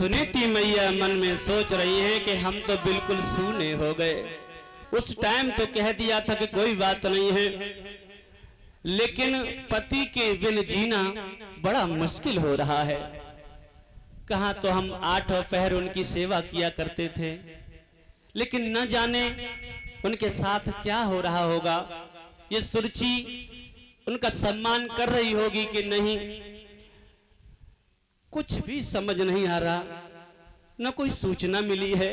सुनीति मैया मन में सोच रही है कि हम तो बिल्कुल सूने हो गए। उस टाइम तो कह दिया था कि कोई बात नहीं है, लेकिन पति के बिन जीना बड़ा मुश्किल हो रहा है। कहाँ तो हम 8 पहर उनकी सेवा किया करते थे, लेकिन न जाने उनके साथ क्या हो रहा होगा। ये सुरुचि उनका सम्मान कर रही होगी कि नहीं, कुछ भी समझ नहीं आ रहा, न कोई सूचना मिली है।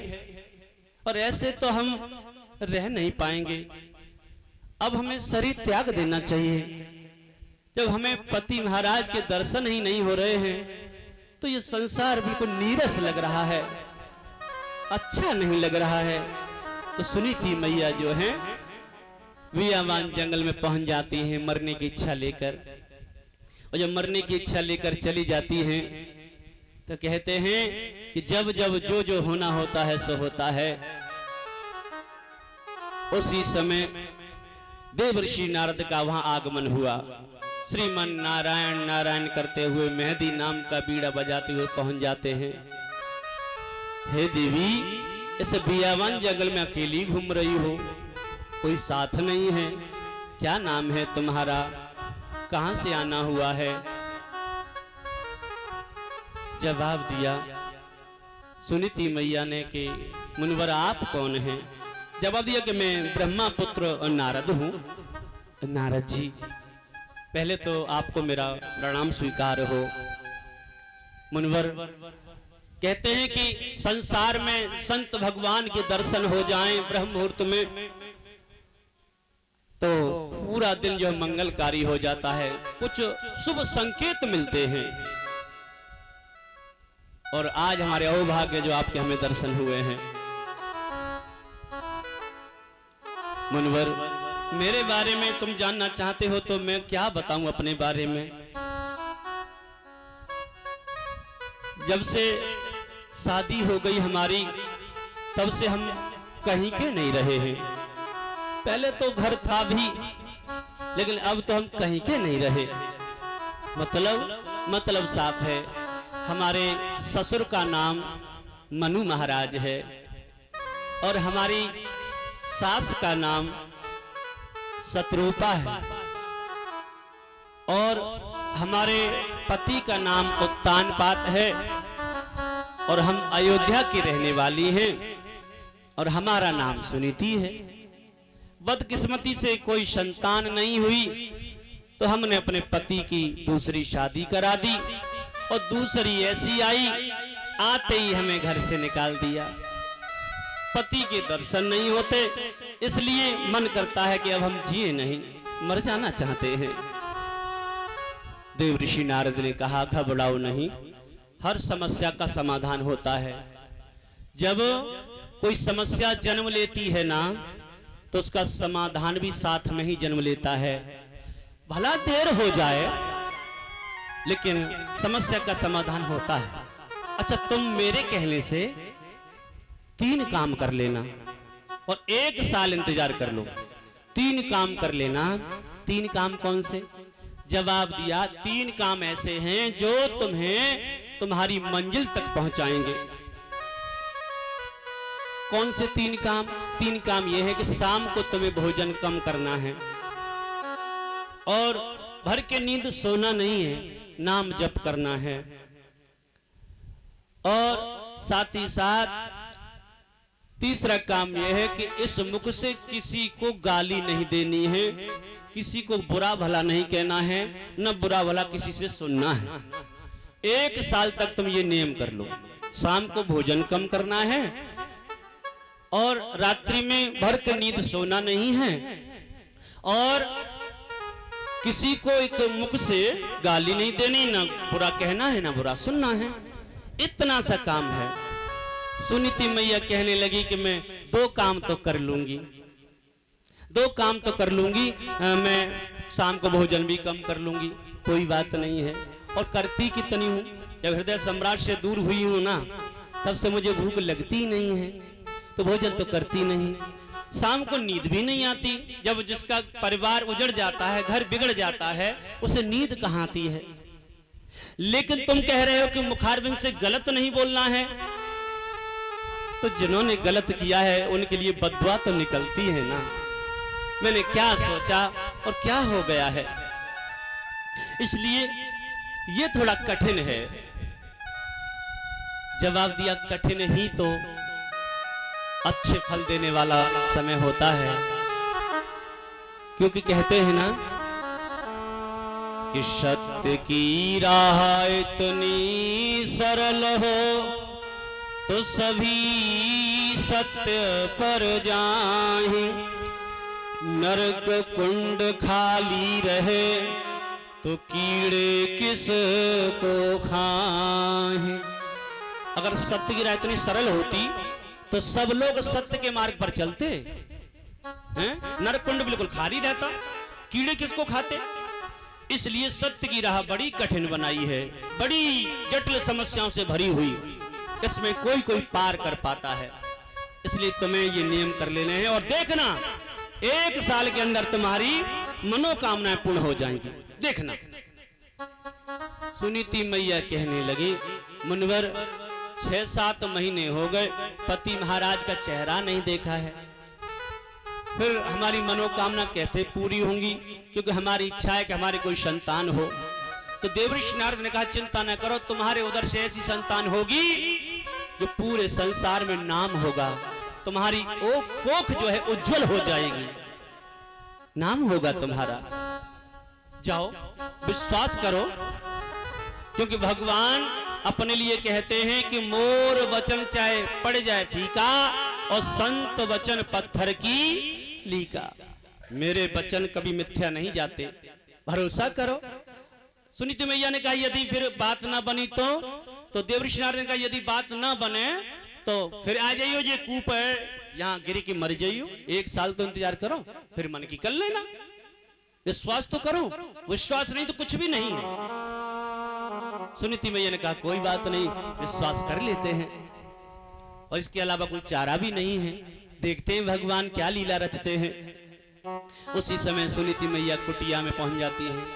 और ऐसे तो हम रह नहीं पाएंगे। अब हमें शरीर त्याग देना चाहिए। जब हमें पति महाराज के दर्शन ही नहीं हो रहे हैं तो ये संसार बिल्कुल नीरस लग रहा है, अच्छा नहीं लग रहा है। तो सुनीति मैया जो है वियावान जंगल में पहुंच जाती हैं मरने की इच्छा लेकर। और जब मरने की इच्छा लेकर चली जाती हैं तो कहते हैं कि जब जब जो जो होना होता है सो होता है। उसी समय देवर्षि नारद का वहां आगमन हुआ। श्रीमन नारायण नारायण करते हुए मेहदी नाम का बीड़ा बजाते हुए पहुंच जाते हैं। हे देवी, इस बियावान जंगल में अकेली घूम रही हो, कोई साथ नहीं है, क्या नाम है तुम्हारा, कहां से आना हुआ है? जवाब दिया सुनीति मैया ने कि मुनिवर आप कौन हैं? जवाब दिया कि मैं ब्रह्मा पुत्र और नारद हूं। नारद जी, पहले तो आपको मेरा प्रणाम स्वीकार हो। मुनिवर, कहते हैं कि संसार में संत भगवान के दर्शन हो जाएं ब्रह्म मुहूर्त में तो पूरा दिन जो मंगलकारी हो जाता है, कुछ शुभ संकेत मिलते हैं। और आज हमारे अहोभाग्य जो आपके हमें दर्शन हुए हैं। मुनिवर, मेरे बारे में तुम जानना चाहते हो तो मैं क्या बताऊं अपने बारे में। जब से शादी हो गई हमारी तब से हम कहीं के नहीं रहे हैं। पहले तो घर था भी, लेकिन अब तो हम कहीं के नहीं रहे। मतलब साफ है, हमारे ससुर का नाम मनु महाराज है और हमारी सास का नाम शत्रुपा है और हमारे पति का नाम उत्तानपाद है और हम अयोध्या की रहने वाली हैं और हमारा नाम सुनीति है। बदकिस्मती से कोई संतान नहीं हुई तो हमने अपने पति की दूसरी शादी करा दी और दूसरी ऐसी आई, आते ही हमें घर से निकाल दिया। पति के दर्शन नहीं होते, इसलिए मन करता है कि अब हम जिए नहीं, मर जाना चाहते हैं। देवर्षि नारद ने कहा, घबराओ नहीं, हर समस्या का समाधान होता है। जब कोई समस्या जन्म लेती है ना तो उसका समाधान भी साथ में ही जन्म लेता है। भला देर हो जाए लेकिन समस्या का समाधान होता है। अच्छा, तुम मेरे कहने से 3 काम कर लेना और 1 साल इंतजार कर लो। 3 काम कर लेना। 3 काम कौन से? जवाब दिया, 3 काम ऐसे हैं जो तुम्हें तुम्हारी मंजिल तक पहुंचाएंगे। कौन से 3 काम? 3 काम यह है कि शाम को तुम्हें भोजन कम करना है और भर के नींद सोना नहीं है, नाम जप करना है और साथ ही साथ तीसरा काम यह है कि इस मुख से किसी को गाली नहीं देनी है, किसी को बुरा भला नहीं कहना है, न बुरा भला किसी से सुनना है। 1 साल तक तुम ये नियम कर लो। शाम को भोजन कम करना है और रात्रि में भर के नींद सोना नहीं है और किसी को एक मुख से गाली नहीं देनी, ना बुरा कहना है ना बुरा सुनना है। इतना सा काम है। सुनीति मैया कहने लगी कि मैं 2 काम तो कर लूंगी, 2 काम तो कर लूंगी, मैं शाम को भोजन भी कम कर लूंगी, कोई बात नहीं है। और करती कितनी हूं, जब हृदय सम्राट से दूर हुई हूं ना तब से मुझे भूख लगती नहीं है तो भोजन तो करती नहीं। शाम को नींद भी नहीं आती। जब जिसका परिवार उजड़ जाता है, घर बिगड़ जाता है, उसे नींद कहाँ आती है? लेकिन तुम कह रहे हो कि मुखारबिंद से गलत नहीं बोलना है, तो जिन्होंने गलत किया है उनके लिए बद्दुआ तो निकलती है ना। मैंने क्या सोचा और क्या हो गया है, इसलिए ये थोड़ा कठिन है। जवाब दिया कठिन ही तो अच्छे फल देने वाला समय होता है, क्योंकि कहते हैं ना कि सत्य की राह इतनी सरल हो तो सभी सत्य पर जाएं, नरक कुंड खाली रहे तो कीड़े किस को खाएं। अगर सत्य की राह इतनी सरल होती तो सब लोग सत्य के मार्ग पर चलते हैं, नरक कुंड बिल्कुल खाली रहता, कीड़े किसको खाते। इसलिए सत्य की राह बड़ी कठिन बनाई है, बड़ी जटिल समस्याओं से भरी हुई, इसमें कोई कोई पार कर पाता है। इसलिए तुम्हें ये नियम कर लेने हैं और देखना 1 साल के अंदर तुम्हारी मनोकामनाएं पूर्ण हो जाएंगी। देखना। सुनीति मैया कहने लगी, मुनिवर 6-7 महीने हो गए, पति महाराज का चेहरा नहीं देखा है, फिर हमारी मनोकामना कैसे पूरी होंगी, क्योंकि हमारी इच्छा है कि हमारी कोई संतान हो। तो देवऋषि नारद ने कहा, चिंता न करो, तुम्हारे उधर से ऐसी संतान होगी जो पूरे संसार में नाम होगा, तुम्हारी ओ कोख जो है उज्जवल हो जाएगी, नाम होगा तुम्हारा। जाओ विश्वास करो, क्योंकि भगवान अपने लिए कहते हैं कि मोर वचन चाहे पड़ जाए फीका और संत वचन पत्थर की लीका। मेरे वचन कभी मिथ्या नहीं जाते, भरोसा करो। सुनीति मैया ने कहा यदि फिर बात ना बनी तो देवऋषि नारद ने कहा यदि बात ना बने तो फिर आ जाइयो, ये कूप है यहाँ गिरी की मर जाइयो, 1 साल तो इंतजार करो, फिर मन की कर लेना, विश्वास तो करो, विश्वास नहीं तो कुछ भी नहीं है। सुनीति मैया ने कहा कोई बात नहीं, विश्वास कर लेते हैं, और इसके अलावा कोई चारा भी नहीं है, देखते हैं भगवान क्या लीला रचते हैं। उसी समय सुनीति मैया कुटिया में पहुंच जाती हैं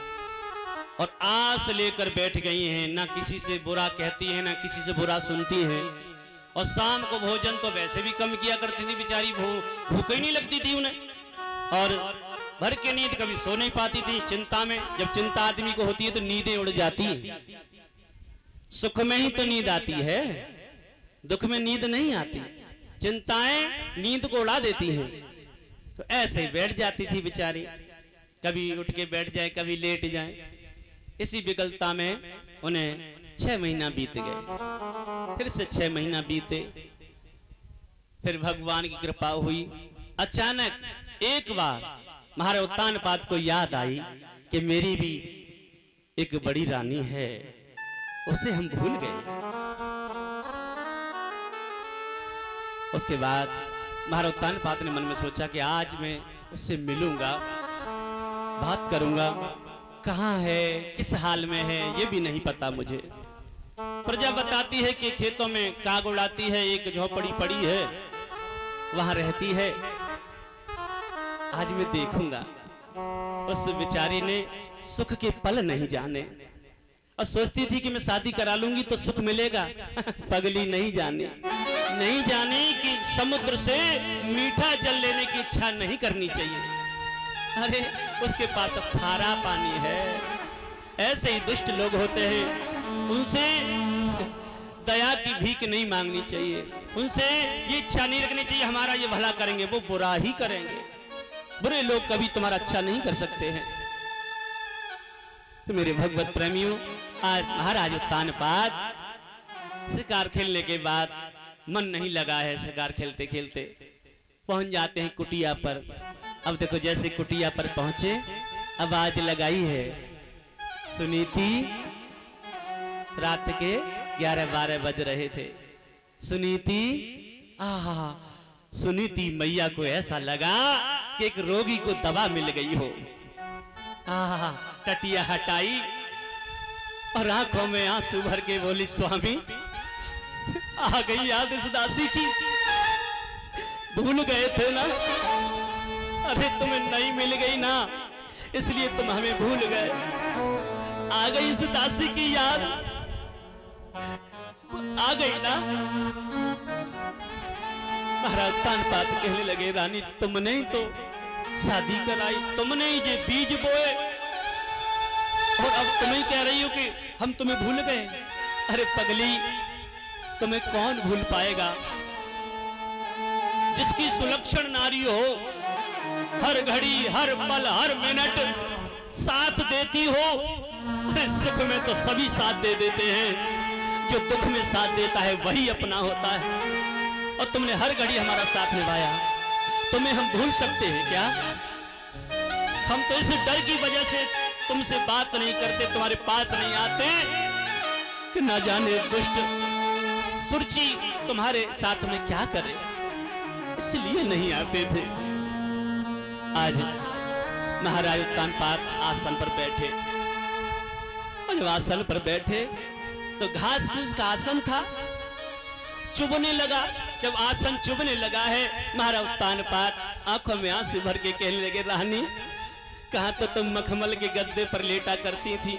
और आस लेकर बैठ गई हैं, ना किसी से बुरा कहती हैं ना किसी से बुरा सुनती हैं। और शाम को भोजन तो वैसे भी कम किया करती थी, बेचारी भूख ही नहीं लगती थी उन्हें, और भर के नींद कभी सो नहीं पाती थी चिंता में। जब चिंता आदमी को होती है तो नींदें उड़ जाती हैं, सुख में ही तो नींद आती है, दुख में नींद नहीं आती, चिंताएं नींद को उड़ा देती हैं। तो ऐसे ही बैठ जाती थी बेचारी, कभी उठ के बैठ जाए कभी लेट जाए। इसी विकलता में उन्हें 6 महीना बीत गए, फिर से 6 महीना बीते, फिर भगवान की कृपा हुई। अचानक एक बार महाराज उत्तानपाद को याद आई कि मेरी भी एक बड़ी रानी है, उसे हम भूल गए। उसके बाद महाराज उत्तानपाद ने मन में सोचा कि आज मैं उससे मिलूंगा, बात करूंगा, कहाँ है, किस हाल में है, ये भी नहीं पता मुझे। प्रजा बताती है कि खेतों में काग उड़ाती है, एक झोपड़ी पड़ी है वहां रहती है, आज मैं देखूंगा। उस बेचारी ने सुख के पल नहीं जाने और सोचती थी कि मैं शादी करा लूंगी तो सुख मिलेगा। पगली नहीं जानी कि समुद्र से मीठा जल लेने की इच्छा नहीं करनी चाहिए। अरे उसके पास तो खारा पानी है। ऐसे ही दुष्ट लोग होते हैं, उनसे दया की भीख नहीं मांगनी चाहिए, उनसे ये इच्छा नहीं रखनी चाहिए हमारा ये भला करेंगे, वो बुरा ही करेंगे। बुरे लोग कभी तुम्हारा अच्छा नहीं कर सकते हैं। तो मेरे भगवत प्रेमियों, आज महाराज उत्तानपाद शिकार खेलने के बाद मन नहीं लगा है, शिकार खेलते खेलते पहुंच जाते हैं कुटिया पर। अब देखो जैसे कुटिया पर पहुंचे, आवाज लगाई है, सुनीति। रात के 11-12 बज रहे थे। सुनीति, आहा, सुनीति मैया को ऐसा लगा कि एक रोगी को दवा मिल गई हो। आहा, टटिया हटाई और आंखों में आंसू भर के बोली, स्वामी आ गई याद इस दासी की, भूल गए थे ना। अरे तुम्हें नहीं मिल गई ना, इसलिए तुम हमें भूल गए। आ गई इस दासी की याद, आ गई ना। महाराज तानपात कहने लगे, रानी तुमने ही तो शादी कराई, तुमने ही ये बीज बोए, और अब तुम ही कह रही हो कि हम तुम्हें भूल गए। अरे पगली, तुम्हें कौन भूल पाएगा? जिसकी सुलक्षण नारी हो, हर घड़ी हर पल हर मिनट साथ देती हो। अरे सुख में तो सभी साथ दे देते हैं, जो दुख में साथ देता है वही अपना होता है। और तुमने हर घड़ी हमारा साथ निभाया, तुम्हें हम भूल सकते हैं क्या? हम तो इस डर की वजह से तुमसे बात नहीं करते, तुम्हारे पास नहीं आते कि ना जाने दुष्ट सुरची तुम्हारे साथ में क्या करे, इसलिए नहीं आते थे। आज महाराज उत्तानपाद आसन पर बैठे, और जब आसन पर बैठे तो घास फूस का आसन था, चुभने लगा। जब आसन चुभने लगा है, महाराज उत्तानपाद आंखों में आंसू भर के कहने लगे, रानी कहा तो तुम मखमल के गद्दे पर लेटा करती थी,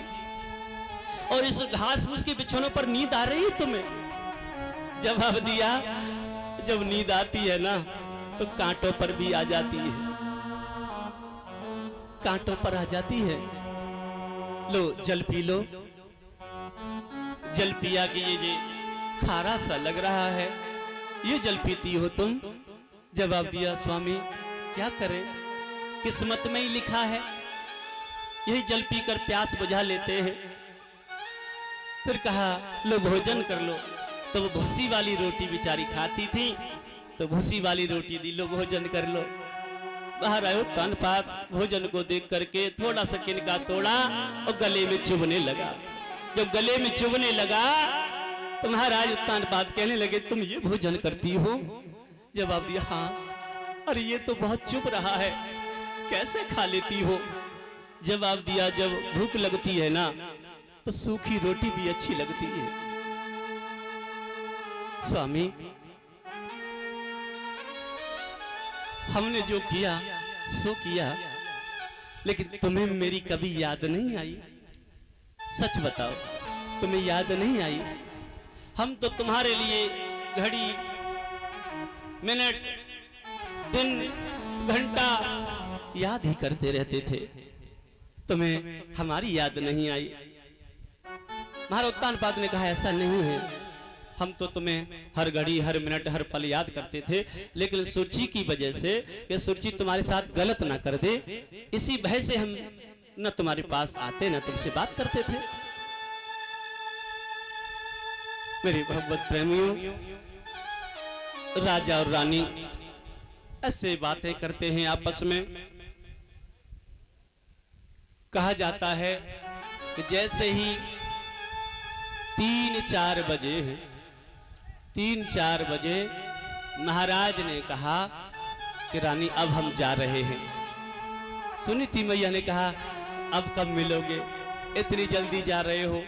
और इस घास फूस के बिछौनों पर नींद आ रही है तुम्हें। जवाब दिया, जब नींद आती है ना तो कांटों पर भी आ जाती है, कांटों पर आ जाती है। लो जल पी लो। जल पिया कि ये खारा सा लग रहा है, ये जल पीती हो तुम? जवाब दिया, स्वामी क्या करें, किस्मत में ही लिखा है, यही जल पीकर प्यास बुझा लेते हैं। फिर कहा, लो भोजन कर लो। तो वो भूसी वाली रोटी बेचारी खाती थी, तो भूसी वाली रोटी दी, लो भोजन कर लो। बाहर आयो तानपाद भोजन को देख करके थोड़ा सा किनका तोड़ा और गले में चुभने लगा। जब गले में चुभने लगा तो महाराज उत्तानपाद कहने लगे, तुम ये भोजन करती हो? जवाब दिया, हाँ। अरे ये तो बहुत चुभ रहा है, कैसे खा लेती हो? जवाब दिया, जब भूख लगती है ना तो सूखी रोटी भी अच्छी लगती है। स्वामी हमने जो किया सो किया, लेकिन तुम्हें मेरी कभी याद नहीं आई? सच बताओ, तुम्हें याद नहीं आई? हम तो तुम्हारे लिए घड़ी मिनट दिन घंटा याद ही करते रहते थे, तुम्हें हमारी याद नहीं आई? महाराज उत्तानपाद ने कहा, ऐसा नहीं है, हम तो तुम्हें हर घड़ी हर मिनट हर पल याद करते थे, लेकिन सुरची की वजह से कि सुरची तुम्हारे साथ गलत ना कर दे, इसी भय से हम न तुम्हारे पास आते न तुमसे बात करते थे। मेरे भगवत प्रेमियों, राजा और रानी ऐसे बातें करते हैं आपस में। कहा जाता है कि जैसे ही 3-4 बजे 3-4 बजे महाराज ने कहा कि रानी अब हम जा रहे हैं। सुनीति मैया ने कहा, अब कब मिलोगे, इतनी जल्दी जा रहे हो?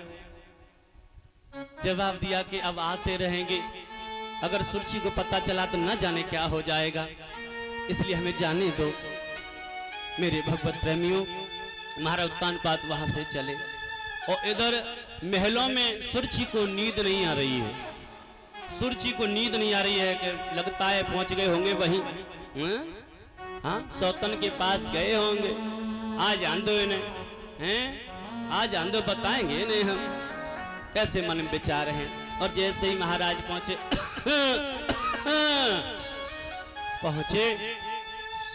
जवाब दिया कि अब आते रहेंगे, अगर सुरची को पता चला तो न जाने क्या हो जाएगा, इसलिए हमें जाने दो। मेरे भगवत प्रेमियों, महाराज उत्तानपाद वहां से चले, और इधर महलों में सुरची को नींद नहीं आ रही है। सुरची को नींद नहीं आ रही है कि लगता है पहुंच गए होंगे वहीं, हाँ सौतन के पास गए होंगे। आज आंदो इन्हें हैं, आज आंदो बताएंगे इन्हें हम, कैसे मन में विचार हैं। और जैसे ही महाराज पहुंचे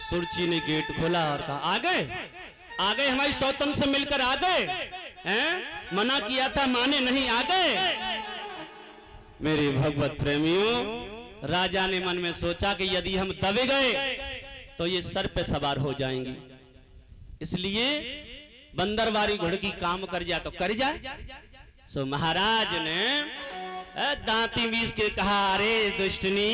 सुरची ने गेट खोला और कहा, आ गए हमारी सौतन से मिलकर आ गए हैं, मना किया था माने नहीं, आ गए। मेरे भगवत प्रेमियों, राजा ने मन में सोचा कि यदि हम दबे गए तो ये सर पे सवार हो जाएंगी, इसलिए बंदरवारी घुड़की काम कर जाए तो कर जाए। सो महाराज ने दांती मीस के कहा, अरे दुष्टनी,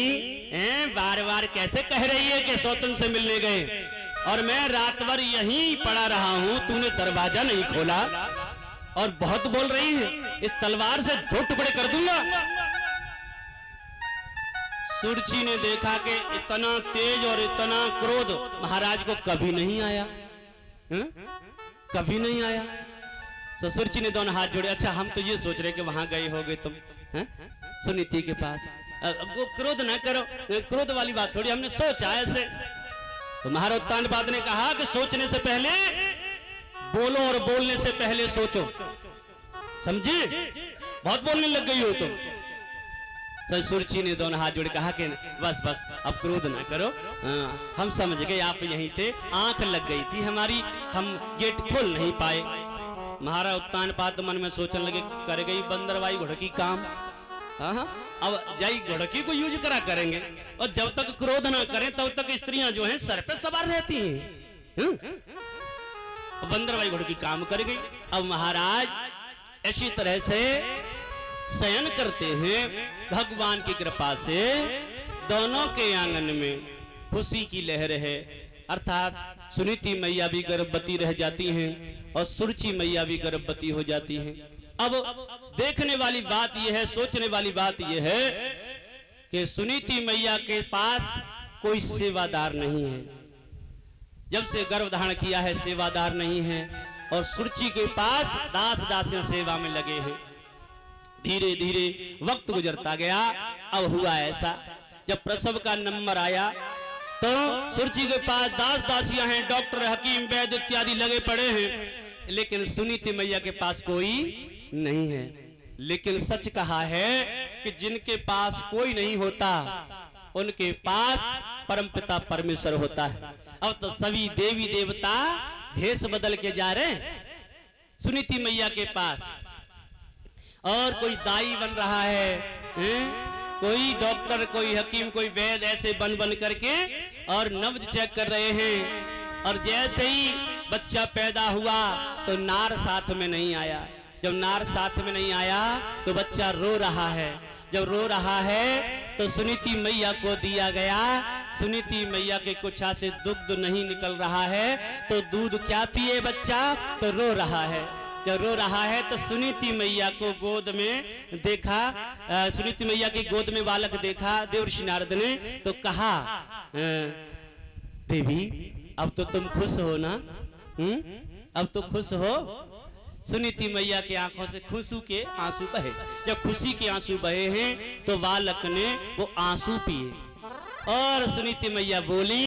बार बार कैसे कह रही है कि सौतन से मिलने गए, और मैं रात भर यहीं पड़ा रहा हूं, तूने दरवाजा नहीं खोला और बहुत बोल रही है, इस तलवार से 2 टुकड़े कर दूंगा। सुरची ने देखा कि इतना तेज और इतना क्रोध महाराज को कभी नहीं आया, कभी नहीं आया। ससुर जी ने दोनों हाथ जोड़े। अच्छा हम तो ये सोच रहे कि वहां गए होगे तुम हैं सुनीति के पास। वो क्रोध ना करो, क्रोध वाली बात थोड़ी, हमने सोचा ऐसे। तो महाराज उत्तानपाद ने कहा कि सोचने से पहले बोलो और बोलने से पहले सोचो, समझी? बहुत बोलने लग गई हो तुम। ससुर जी ने दोनों हाथ जोड़े कहा कि बस बस अब क्रोध ना करो, हम समझ गए आप यहीं थे, आंख लग गई थी हमारी, हम गेट खोल नहीं पाए। महाराज उत्तानपाद मन में सोचने लगे कर गई बंदरवाई घोड़की काम। हाँ अब जाई घोड़की को यूज करा करेंगे, और जब तक क्रोध ना करें तब तक स्त्रियां जो हैं सर पे सवार रहती हैं। बंदरवाई घोड़की काम कर गई। अब महाराज ऐसी तरह से शयन करते हैं, भगवान की कृपा से दोनों के आंगन में खुशी की लहर है। अर्थात सुनीति मैया भी गर्भवती रह जाती हैं और सुरुचि मैया भी गर्भवती हो जाती हैं। अब देखने वाली बात यह है, सोचने वाली बात यह है कि सुनीति मैया के पास कोई सेवादार नहीं है। जब से गर्भ धारण किया है सेवादार नहीं है, और सुरुचि के पास दास दासियां सेवा में लगे हैं। धीरे धीरे वक्त गुजरता गया। अब हुआ ऐसा, जब प्रसव का नंबर आया तो सुरुचि के पास दास दासियां हैं, डॉक्टर हकीम वैद्य इत्यादि लगे पड़े हैं, लेकिन सुनीति मैया के पास कोई नहीं है। लेकिन सच कहा है कि जिनके पास कोई नहीं होता उनके पास परमपिता परमेश्वर होता है। अब तो सभी देवी देवता भेष बदल के जा रहे हैं सुनीति मैया के पास, और कोई दाई बन रहा है, कोई डॉक्टर, कोई हकीम, कोई वैद्य, ऐसे बन बन करके और नब्ज चेक कर रहे हैं। और जैसे ही बच्चा पैदा हुआ तो नार साथ में नहीं आया। जब नार साथ में नहीं आया तो बच्चा रो रहा है। जब रो रहा है तो सुनीति मैया को दिया गया। सुनीति मैया के कुछा से दुग्ध नहीं निकल रहा है, तो दूध क्या पिए बच्चा, तो रो रहा है। जब रो रहा है तो सुनीति मैया को गोद में देखा, सुनीति मैया की गोद में बालक देखा देवर्षि नारद ने, तो कहा देवी अब तो तुम खुश हो ना, अब तो खुश हो। सुनीति मैया की आंखों से खुशी के आंसू बहे। जब खुशी के आंसू बहे हैं तो बालक ने वो आंसू पिए, और सुनीति मैया बोली